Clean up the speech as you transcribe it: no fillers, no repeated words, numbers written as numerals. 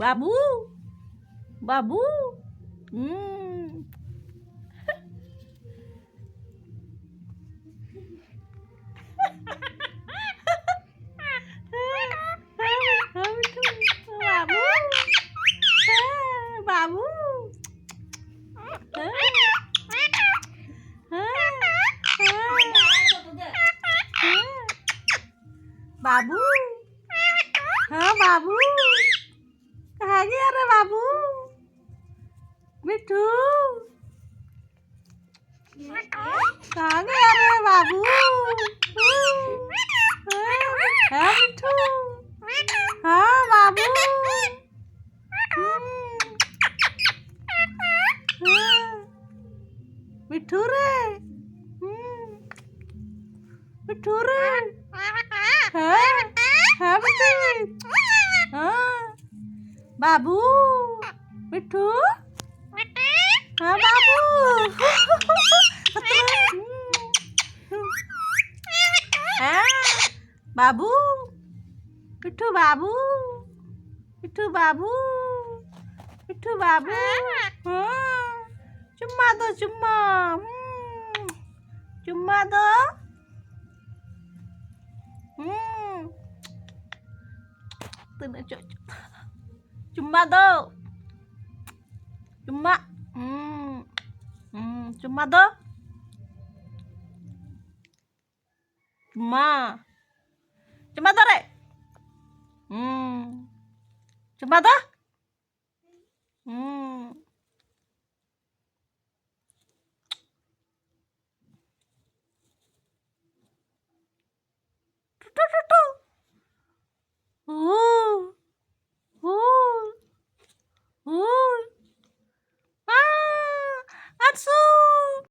बाबू बाबू हम्म बाबू बाबू बाबू हाँ बाबू कहाँ गया रे बाबू मिठू कहाँ गया रे बाबू हाँ मिठू हाँ बाबू मिठू रे मिठू रे हाँ मिठू हाँ बाबू मिठू हाँ बाबू हाँ बाबू मिठू बाबू मिठू बाबू मिठू बाबू हाँ चुम्मा दो चुम्मा चुम्मा दो चुम्मा दो चुम्मा चुम्मा दो चुम्मा चुम्मा दो रे चुम्मा दो Ooh.